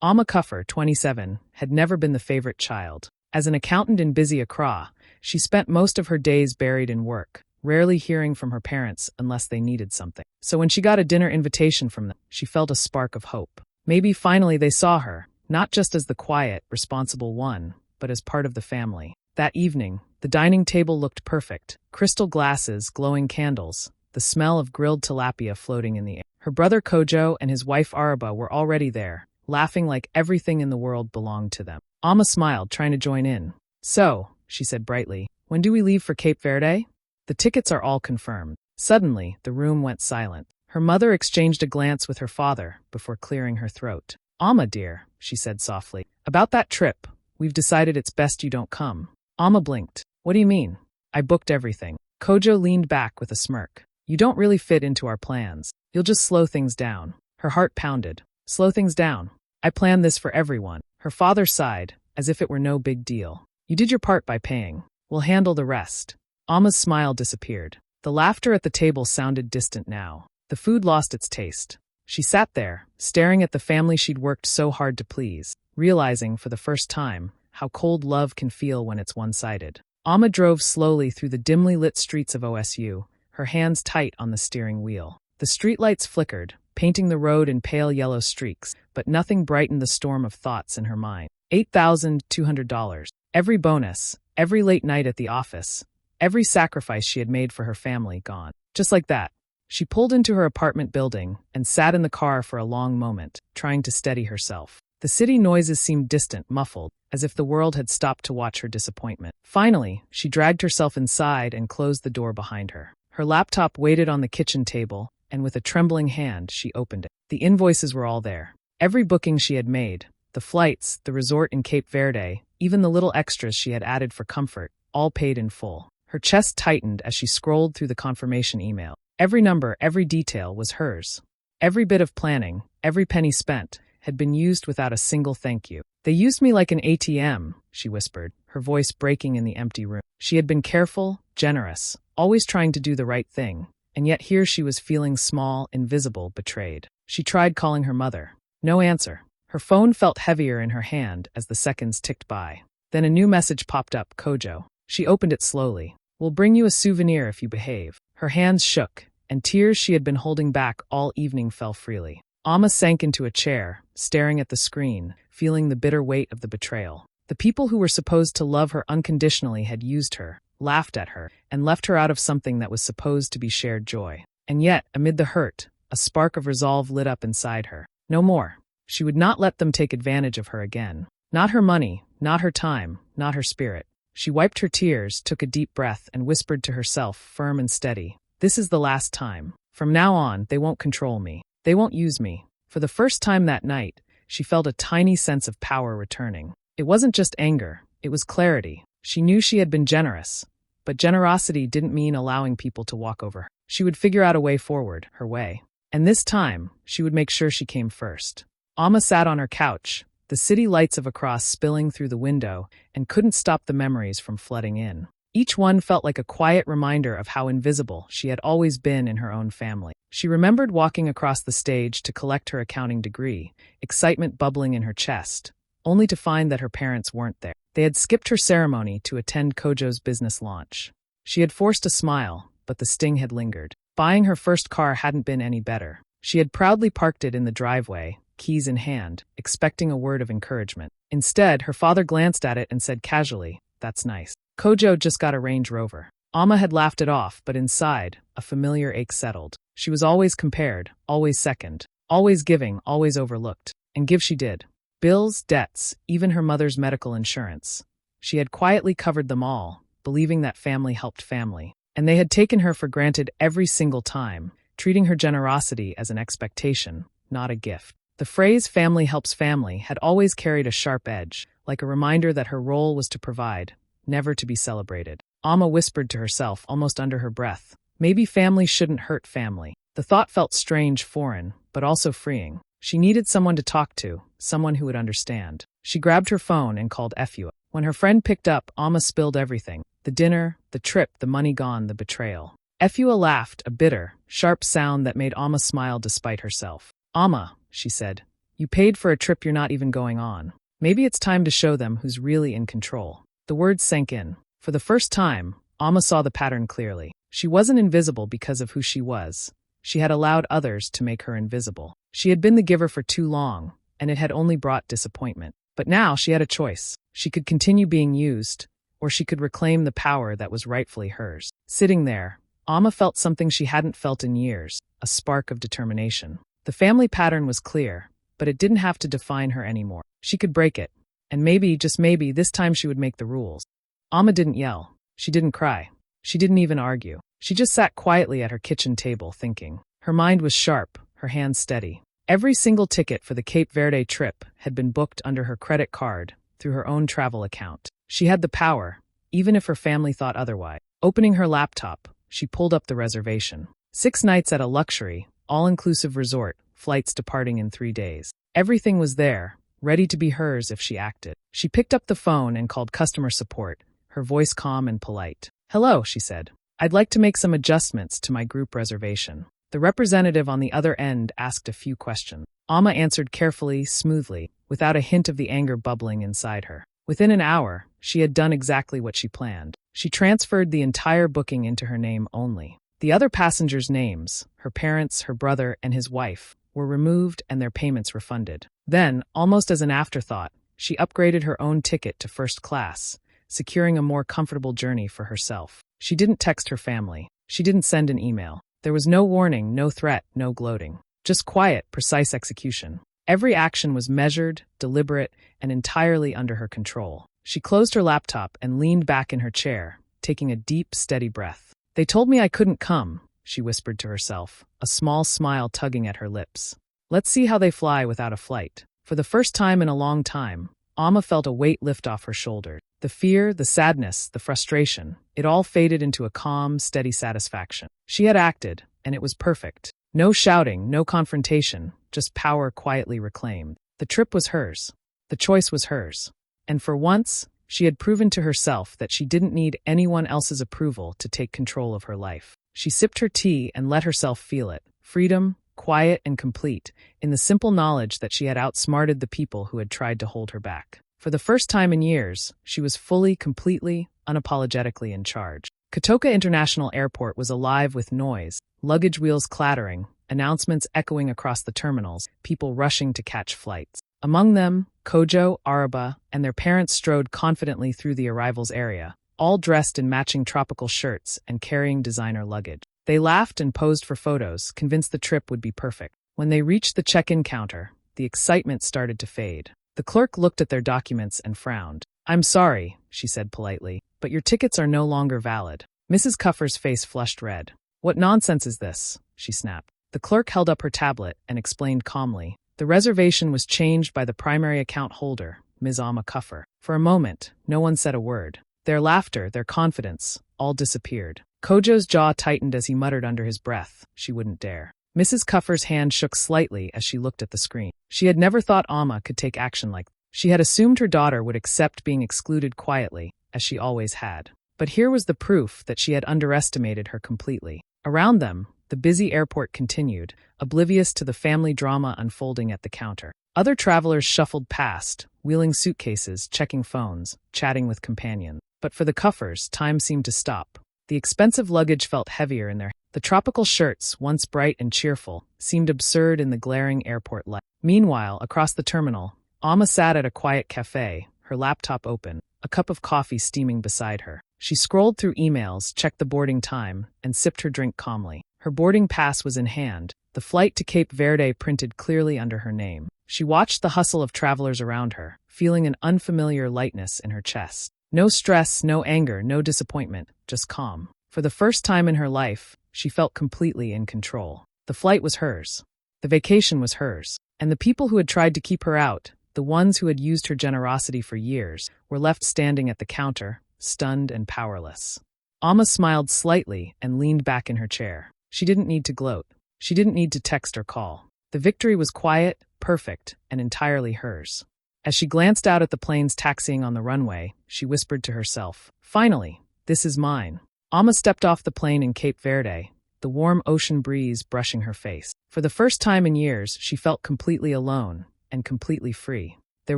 Alma Cuffer, 27, had never been the favorite child. As an accountant in busy Accra, she spent most of her days buried in work, rarely hearing from her parents unless they needed something. So when she got a dinner invitation from them, she felt a spark of hope. Maybe finally they saw her, not just as the quiet, responsible one, but as part of the family. That evening, the dining table looked perfect. Crystal glasses, glowing candles, the smell of grilled tilapia floating in the air. Her brother Kojo and his wife Araba were already there, laughing like everything in the world belonged to them. Alma smiled, trying to join in. "So," she said brightly, "when do we leave for Cape Verde?" "The tickets are all confirmed." Suddenly, the room went silent. Her mother exchanged a glance with her father before clearing her throat. "Alma, dear," she said softly, "about that trip, we've decided it's best you don't come." Alma blinked. "What do you mean?" "I booked everything." Kojo leaned back with a smirk. "You don't really fit into our plans. You'll just slow things down." Her heart pounded. Slow things down. "I planned this for everyone." Her father sighed, as if it were no big deal. "You did your part by paying. We'll handle the rest." Alma's smile disappeared. The laughter at the table sounded distant now. The food lost its taste. She sat there, staring at the family she'd worked so hard to please, realizing for the first time how cold love can feel when it's one-sided. Alma drove slowly through the dimly lit streets of OSU, her hands tight on the steering wheel. The streetlights flickered, painting the road in pale yellow streaks, but nothing brightened the storm of thoughts in her mind. $8,200. Every bonus, every late night at the office, every sacrifice she had made for her family gone. Just like that. She pulled into her apartment building and sat in the car for a long moment, trying to steady herself. The city noises seemed distant, muffled, as if the world had stopped to watch her disappointment. Finally, she dragged herself inside and closed the door behind her. Her laptop waited on the kitchen table, and with a trembling hand, she opened it. The invoices were all there. Every booking she had made, the flights, the resort in Cape Verde, even the little extras she had added for comfort, all paid in full. Her chest tightened as she scrolled through the confirmation email. Every number, every detail was hers. Every bit of planning, every penny spent, had been used without a single thank you. "They used me like an ATM," she whispered, her voice breaking in the empty room. She had been careful, generous, always trying to do the right thing, and yet here she was feeling small, invisible, betrayed. She tried calling her mother. No answer. Her phone felt heavier in her hand as the seconds ticked by. Then a new message popped up, Kojo. She opened it slowly. "We'll bring you a souvenir if you behave." Her hands shook, and tears she had been holding back all evening fell freely. Alma sank into a chair, staring at the screen, feeling the bitter weight of the betrayal. The people who were supposed to love her unconditionally had used her, laughed at her, and left her out of something that was supposed to be shared joy. And yet, amid the hurt, a spark of resolve lit up inside her. No more. She would not let them take advantage of her again. Not her money, not her time, not her spirit. She wiped her tears, took a deep breath, and whispered to herself, firm and steady, "This is the last time. From now on, they won't control me. They won't use me." For the first time that night, she felt a tiny sense of power returning. It wasn't just anger, it was clarity. She knew she had been generous, but generosity didn't mean allowing people to walk over her. She would figure out a way forward, her way. And this time, she would make sure she came first. Alma sat on her couch, the city lights of Accra spilling through the window, and couldn't stop the memories from flooding in. Each one felt like a quiet reminder of how invisible she had always been in her own family. She remembered walking across the stage to collect her accounting degree, excitement bubbling in her chest, only to find that her parents weren't there. They had skipped her ceremony to attend Kojo's business launch. She had forced a smile, but the sting had lingered. Buying her first car hadn't been any better. She had proudly parked it in the driveway, keys in hand, expecting a word of encouragement. Instead, her father glanced at it and said casually, "That's nice." Kojo just got a Range Rover. Alma had laughed it off, but inside, a familiar ache settled. She was always compared, always second, always giving, always overlooked. And give she did. Bills, debts, even her mother's medical insurance. She had quietly covered them all, believing that family helped family. And they had taken her for granted every single time, treating her generosity as an expectation, not a gift. The phrase "family helps family" had always carried a sharp edge, like a reminder that her role was to provide, never to be celebrated. Alma whispered to herself, almost under her breath, maybe family shouldn't hurt family. The thought felt strange, foreign, but also freeing. She needed someone to talk to, someone who would understand. She grabbed her phone and called Efua. When her friend picked up, Alma spilled everything. The dinner, the trip, the money gone, the betrayal. Efua laughed, a bitter, sharp sound that made Alma smile despite herself. "Alma," she said, You paid for a trip you're not even going on. Maybe it's time to show them who's really in control. The words sank in. For the first time, Amma saw the pattern clearly. She wasn't invisible because of who she was. She had allowed others to make her invisible. She had been the giver for too long, and it had only brought disappointment. But now she had a choice. She could continue being used, or she could reclaim the power that was rightfully hers. Sitting there, Amma felt something she hadn't felt in years, a spark of determination. The family pattern was clear, but it didn't have to define her anymore. She could break it, and maybe, just maybe, this time she would make the rules. Amma didn't yell. She didn't cry. She didn't even argue. She just sat quietly at her kitchen table, thinking. Her mind was sharp, her hands steady. Every single ticket for the Cape Verde trip had been booked under her credit card, through her own travel account. She had the power, even if her family thought otherwise. Opening her laptop, she pulled up the reservation. 6 nights at a luxury, all-inclusive resort, flights departing in 3 days. Everything was there, ready to be hers if she acted. She picked up the phone and called customer support, her voice calm and polite. "Hello," she said. "I'd like to make some adjustments to my group reservation." The representative on the other end asked a few questions. Amma answered carefully, smoothly, without a hint of the anger bubbling inside her. Within an hour, she had done exactly what she planned. She transferred the entire booking into her name only. The other passengers' names, her parents, her brother, and his wife, were removed and their payments refunded. Then, almost as an afterthought, she upgraded her own ticket to first class, securing a more comfortable journey for herself. She didn't text her family. She didn't send an email. There was no warning, no threat, no gloating. Just quiet, precise execution. Every action was measured, deliberate, and entirely under her control. She closed her laptop and leaned back in her chair, taking a deep, steady breath. "They told me I couldn't come," she whispered to herself, a small smile tugging at her lips. "Let's see how they fly without a flight." For the first time in a long time, Amma felt a weight lift off her shoulders. The fear, the sadness, the frustration, it all faded into a calm, steady satisfaction. She had acted, and it was perfect. No shouting, no confrontation, just power quietly reclaimed. The trip was hers. The choice was hers. And for once, she had proven to herself that she didn't need anyone else's approval to take control of her life. She sipped her tea and let herself feel it. Freedom, quiet and complete, in the simple knowledge that she had outsmarted the people who had tried to hold her back. For the first time in years, she was fully, completely, unapologetically in charge. Kotoka International Airport was alive with noise, luggage wheels clattering, announcements echoing across the terminals, people rushing to catch flights. Among them, Kojo, Araba, and their parents strode confidently through the arrivals area, all dressed in matching tropical shirts and carrying designer luggage. They laughed and posed for photos, convinced the trip would be perfect. When they reached the check-in counter, the excitement started to fade. The clerk looked at their documents and frowned. "I'm sorry," she said politely, "but your tickets are no longer valid." Mrs. Cuffer's face flushed red. "What nonsense is this?" she snapped. The clerk held up her tablet and explained calmly. The reservation was changed by the primary account holder, Ms. Amma Cuffer. For a moment, no one said a word. Their laughter, their confidence, all disappeared. Kojo's jaw tightened as he muttered under his breath, "She wouldn't dare." Mrs. Cuffer's hand shook slightly as she looked at the screen. She had never thought Amma could take action like that. She had assumed her daughter would accept being excluded quietly, as she always had. But here was the proof that she had underestimated her completely. Around them, the busy airport continued, oblivious to the family drama unfolding at the counter. Other travelers shuffled past, wheeling suitcases, checking phones, chatting with companions. But for the Cuffers, time seemed to stop. The expensive luggage felt heavier in their hands. The tropical shirts, once bright and cheerful, seemed absurd in the glaring airport light. Meanwhile, across the terminal, Amma sat at a quiet cafe, her laptop open, a cup of coffee steaming beside her. She scrolled through emails, checked the boarding time, and sipped her drink calmly. Her boarding pass was in hand, the flight to Cape Verde printed clearly under her name. She watched the hustle of travelers around her, feeling an unfamiliar lightness in her chest. No stress, no anger, no disappointment, just calm. For the first time in her life, she felt completely in control. The flight was hers. The vacation was hers. And the people who had tried to keep her out, the ones who had used her generosity for years, were left standing at the counter, stunned and powerless. Amma smiled slightly and leaned back in her chair. She didn't need to gloat. She didn't need to text or call. The victory was quiet, perfect, and entirely hers. As she glanced out at the planes taxiing on the runway, she whispered to herself, "Finally, this is mine." Amma stepped off the plane in Cape Verde, the warm ocean breeze brushing her face. For the first time in years, she felt completely alone, and completely free. There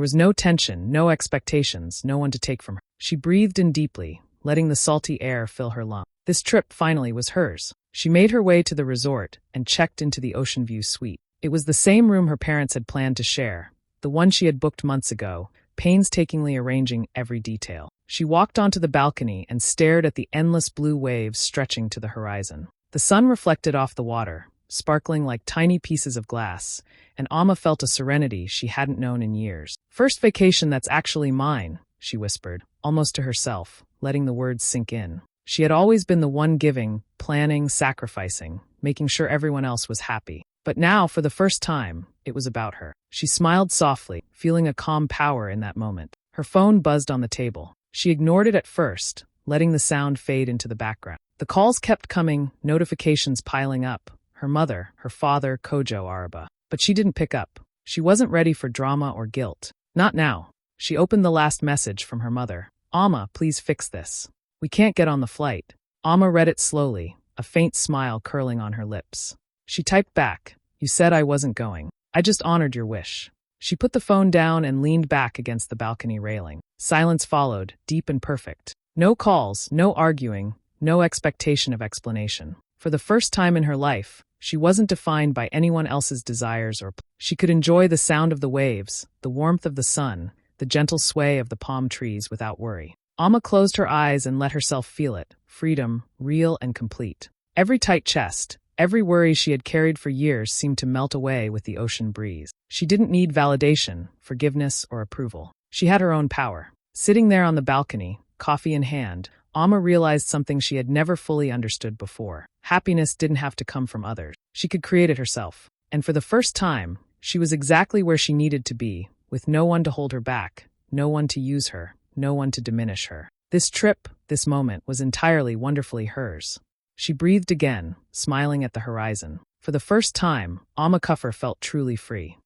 was no tension, no expectations, no one to take from her. She breathed in deeply, letting the salty air fill her lungs. This trip finally was hers. She made her way to the resort and checked into the Ocean View suite. It was the same room her parents had planned to share, the one she had booked months ago, painstakingly arranging every detail. She walked onto the balcony and stared at the endless blue waves stretching to the horizon. The sun reflected off the water, sparkling like tiny pieces of glass, and Amma felt a serenity she hadn't known in years. "First vacation that's actually mine," she whispered, almost to herself, letting the words sink in. She had always been the one giving, planning, sacrificing, making sure everyone else was happy. But now, for the first time, it was about her. She smiled softly, feeling a calm power in that moment. Her phone buzzed on the table. She ignored it at first, letting the sound fade into the background. The calls kept coming, notifications piling up. Her mother, her father, Kojo, Araba. But she didn't pick up. She wasn't ready for drama or guilt. Not now. She opened the last message from her mother. "Amma, please fix this. We can't get on the flight." Amma read it slowly, a faint smile curling on her lips. She typed back, "You said I wasn't going. I just honored your wish." She put the phone down and leaned back against the balcony railing. Silence followed, deep and perfect. No calls, no arguing, no expectation of explanation. For the first time in her life, she wasn't defined by anyone else's desires or she could enjoy the sound of the waves, the warmth of the sun, the gentle sway of the palm trees without worry. Amma closed her eyes and let herself feel it, freedom, real and complete. Every tight chest, every worry she had carried for years seemed to melt away with the ocean breeze. She didn't need validation, forgiveness, or approval. She had her own power. Sitting there on the balcony, coffee in hand, Amma realized something she had never fully understood before. Happiness didn't have to come from others. She could create it herself. And for the first time, she was exactly where she needed to be, with no one to hold her back, no one to use her, no one to diminish her. This trip, this moment, was entirely wonderfully hers. She breathed again, smiling at the horizon. For the first time, Amma Kuffer felt truly free.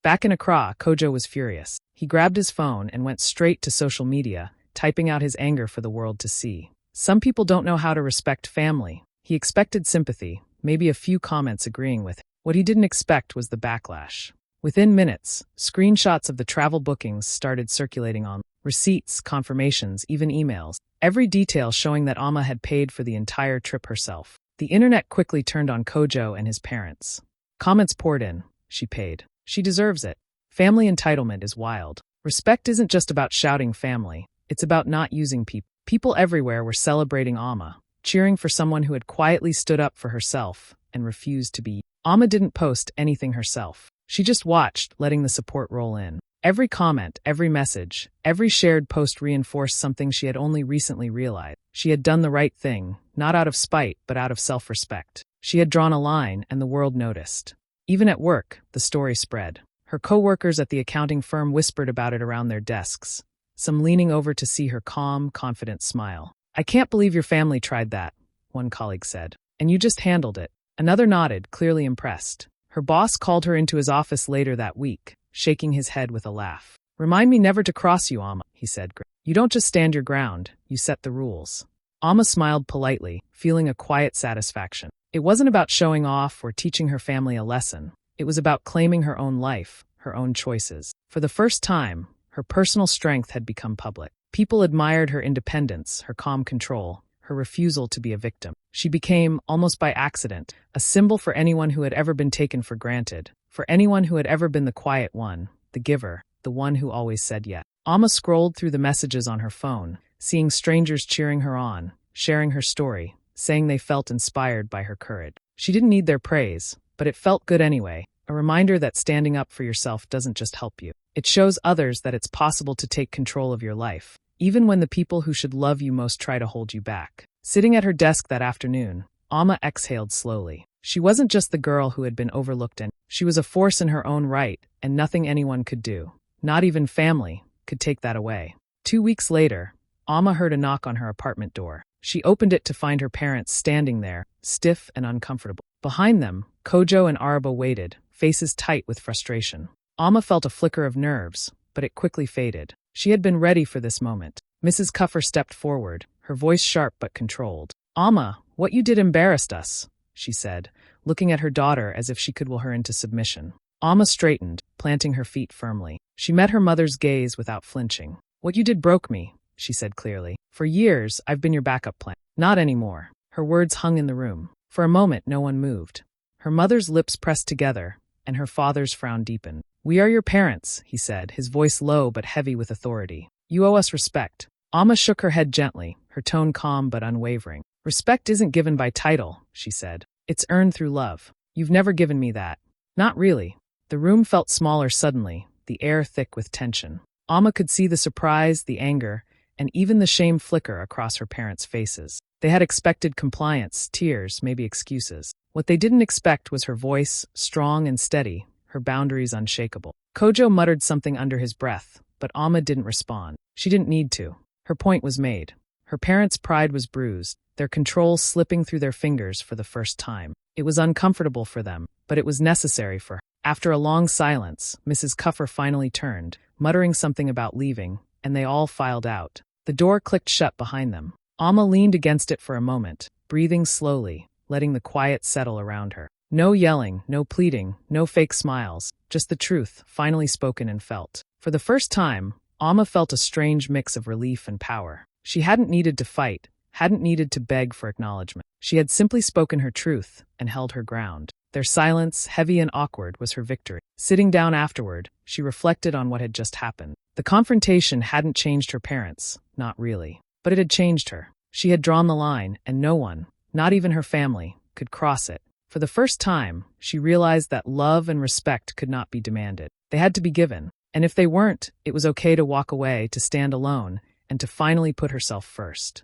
Back in Accra, Kojo was furious. He grabbed his phone and went straight to social media, typing out his anger for the world to see. Some people don't know how to respect family. He expected sympathy, maybe a few comments agreeing with him. What he didn't expect was the backlash. Within minutes, screenshots of the travel bookings started circulating on receipts, confirmations, even emails. Every detail showing that Amma had paid for the entire trip herself. The internet quickly turned on Kojo and his parents. Comments poured in. She paid. She deserves it. Family entitlement is wild. Respect isn't just about shouting family. It's about not using people. People everywhere were celebrating Amma, cheering for someone who had quietly stood up for herself and refused to be. Amma didn't post anything herself. She just watched, letting the support roll in. Every comment, every message, every shared post reinforced something she had only recently realized. She had done the right thing, not out of spite, but out of self-respect. She had drawn a line, and the world noticed. Even at work, the story spread. Her co-workers at the accounting firm whispered about it around their desks, some leaning over to see her calm, confident smile. "I can't believe your family tried that," one colleague said. "And you just handled it." Another nodded, clearly impressed. Her boss called her into his office later that week, shaking his head with a laugh. "Remind me never to cross you, Amma," he said. "You don't just stand your ground, you set the rules." Amma smiled politely, feeling a quiet satisfaction. It wasn't about showing off or teaching her family a lesson. It was about claiming her own life, her own choices. For the first time, her personal strength had become public. People admired her independence, her calm control, her refusal to be a victim. She became, almost by accident, a symbol for anyone who had ever been taken for granted, for anyone who had ever been the quiet one, the giver, the one who always said yes. Amma scrolled through the messages on her phone, seeing strangers cheering her on, sharing her story, saying they felt inspired by her courage. She didn't need their praise, but it felt good anyway, a reminder that standing up for yourself doesn't just help you. It shows others that it's possible to take control of your life, even when the people who should love you most try to hold you back. Sitting at her desk that afternoon, Amma exhaled slowly. She wasn't just the girl who had been overlooked, and she was a force in her own right, and nothing anyone could do, not even family, could take that away. 2 weeks later, Amma heard a knock on her apartment door. She opened it to find her parents standing there, stiff and uncomfortable. Behind them, Kojo and Araba waited, faces tight with frustration. Amma felt a flicker of nerves, but it quickly faded. She had been ready for this moment. Mrs. Kuffer stepped forward, her voice sharp but controlled. "Amma, what you did embarrassed us," she said, looking at her daughter as if she could will her into submission. Alma straightened, planting her feet firmly. She met her mother's gaze without flinching. "What you did broke me," she said clearly. "For years, I've been your backup plan." "Not anymore." Her words hung in the room. For a moment, no one moved. Her mother's lips pressed together, and her father's frown deepened. "We are your parents," he said, his voice low but heavy with authority. "You owe us respect." Alma shook her head gently, her tone calm but unwavering. "Respect isn't given by title," she said. "It's earned through love. You've never given me that." "Not really." The room felt smaller suddenly, the air thick with tension. Alma could see the surprise, the anger, and even the shame flicker across her parents' faces. They had expected compliance, tears, maybe excuses. What they didn't expect was her voice, strong and steady, her boundaries unshakable. Kojo muttered something under his breath, but Alma didn't respond. She didn't need to. Her point was made. Her parents' pride was bruised, their control slipping through their fingers for the first time. It was uncomfortable for them, but it was necessary for her. After a long silence, Mrs. Cuffer finally turned, muttering something about leaving, and they all filed out. The door clicked shut behind them. Alma leaned against it for a moment, breathing slowly, letting the quiet settle around her. No yelling, no pleading, no fake smiles, just the truth, finally spoken and felt. For the first time, Alma felt a strange mix of relief and power. She hadn't needed to fight, hadn't needed to beg for acknowledgement. She had simply spoken her truth and held her ground. Their silence, heavy and awkward, was her victory. Sitting down afterward, she reflected on what had just happened. The confrontation hadn't changed her parents, not really. But it had changed her. She had drawn the line, and no one, not even her family, could cross it. For the first time, she realized that love and respect could not be demanded. They had to be given. And if they weren't, it was okay to walk away, to stand alone, and to finally put herself first.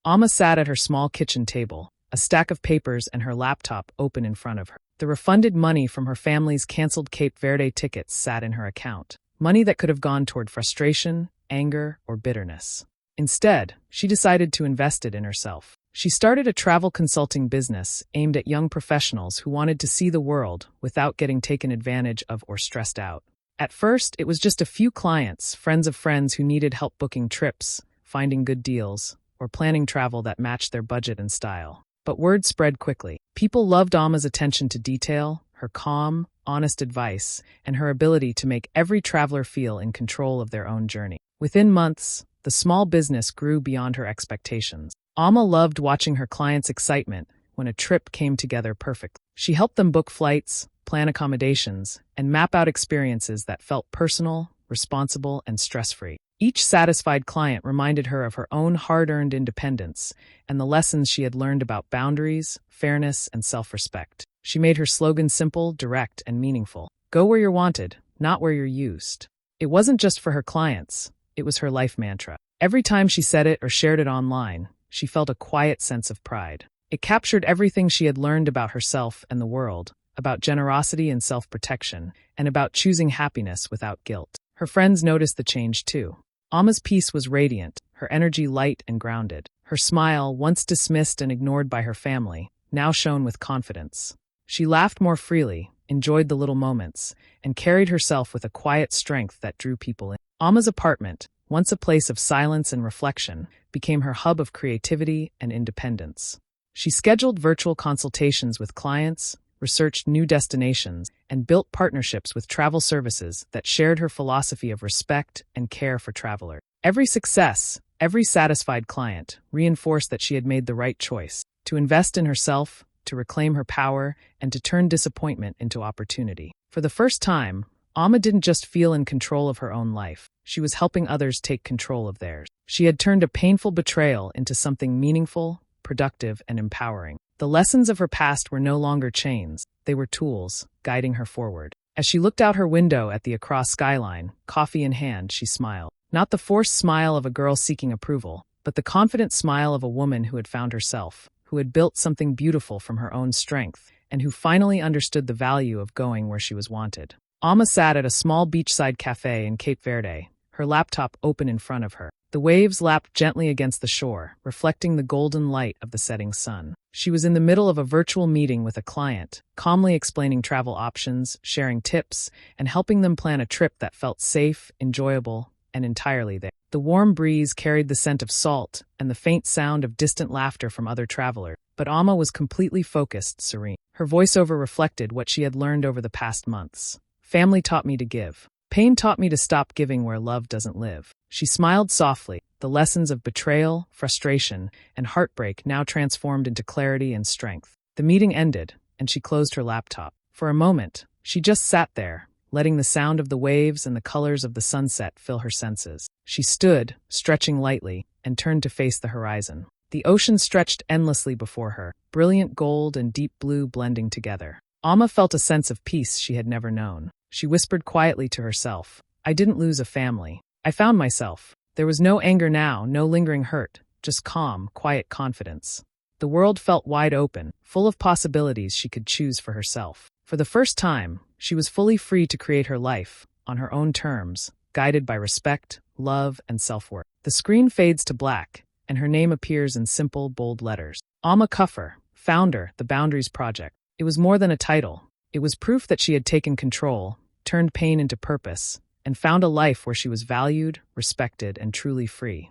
Alma sat at her small kitchen table, a stack of papers and her laptop open in front of her. The refunded money from her family's canceled Cape Verde tickets sat in her account, money that could have gone toward frustration, anger, or bitterness. Instead, she decided to invest it in herself. She started a travel consulting business aimed at young professionals who wanted to see the world without getting taken advantage of or stressed out. At first, it was just a few clients, friends of friends who needed help booking trips, finding good deals, or planning travel that matched their budget and style. But word spread quickly. People loved Alma's attention to detail, her calm, honest advice, and her ability to make every traveler feel in control of their own journey. Within months, the small business grew beyond her expectations. Alma loved watching her clients' excitement when a trip came together perfectly. She helped them book flights, plan accommodations, and map out experiences that felt personal, responsible, and stress-free. Each satisfied client reminded her of her own hard-earned independence and the lessons she had learned about boundaries, fairness, and self-respect. She made her slogan simple, direct, and meaningful. Go where you're wanted, not where you're used. It wasn't just for her clients, it was her life mantra. Every time she said it or shared it online, she felt a quiet sense of pride. It captured everything she had learned about herself and the world, about generosity and self-protection, and about choosing happiness without guilt. Her friends noticed the change too. Alma's peace was radiant, her energy light and grounded. Her smile, once dismissed and ignored by her family, now shone with confidence. She laughed more freely, enjoyed the little moments, and carried herself with a quiet strength that drew people in. Alma's apartment, once a place of silence and reflection, became her hub of creativity and independence. She scheduled virtual consultations with clients, researched new destinations, and built partnerships with travel services that shared her philosophy of respect and care for travelers. Every success, every satisfied client, reinforced that she had made the right choice: to invest in herself, to reclaim her power, and to turn disappointment into opportunity. For the first time, Alma didn't just feel in control of her own life. She was helping others take control of theirs. She had turned a painful betrayal into something meaningful, productive, and empowering. The lessons of her past were no longer chains, they were tools, guiding her forward. As she looked out her window at the across skyline, coffee in hand, she smiled. Not the forced smile of a girl seeking approval, but the confident smile of a woman who had found herself, who had built something beautiful from her own strength, and who finally understood the value of going where she was wanted. Alma sat at a small beachside cafe in Cape Verde, her laptop open in front of her. The waves lapped gently against the shore, reflecting the golden light of the setting sun. She was in the middle of a virtual meeting with a client, calmly explaining travel options, sharing tips, and helping them plan a trip that felt safe, enjoyable, and entirely theirs. The warm breeze carried the scent of salt and the faint sound of distant laughter from other travelers, but Alma was completely focused, serene. Her voiceover reflected what she had learned over the past months. Family taught me to give. Pain taught me to stop giving where love doesn't live. She smiled softly, the lessons of betrayal, frustration, and heartbreak now transformed into clarity and strength. The meeting ended, and she closed her laptop. For a moment, she just sat there, letting the sound of the waves and the colors of the sunset fill her senses. She stood, stretching lightly, and turned to face the horizon. The ocean stretched endlessly before her, brilliant gold and deep blue blending together. Alma felt a sense of peace she had never known. She whispered quietly to herself, "I didn't lose a family. I found myself." There was no anger now, no lingering hurt, just calm, quiet confidence. The world felt wide open, full of possibilities she could choose for herself. For the first time, she was fully free to create her life, on her own terms, guided by respect, love, and self-worth. The screen fades to black, and her name appears in simple, bold letters. Alma Kuffer, founder, The Boundaries Project. It was more than a title. It was proof that she had taken control, turned pain into purpose, and found a life where she was valued, respected, and truly free.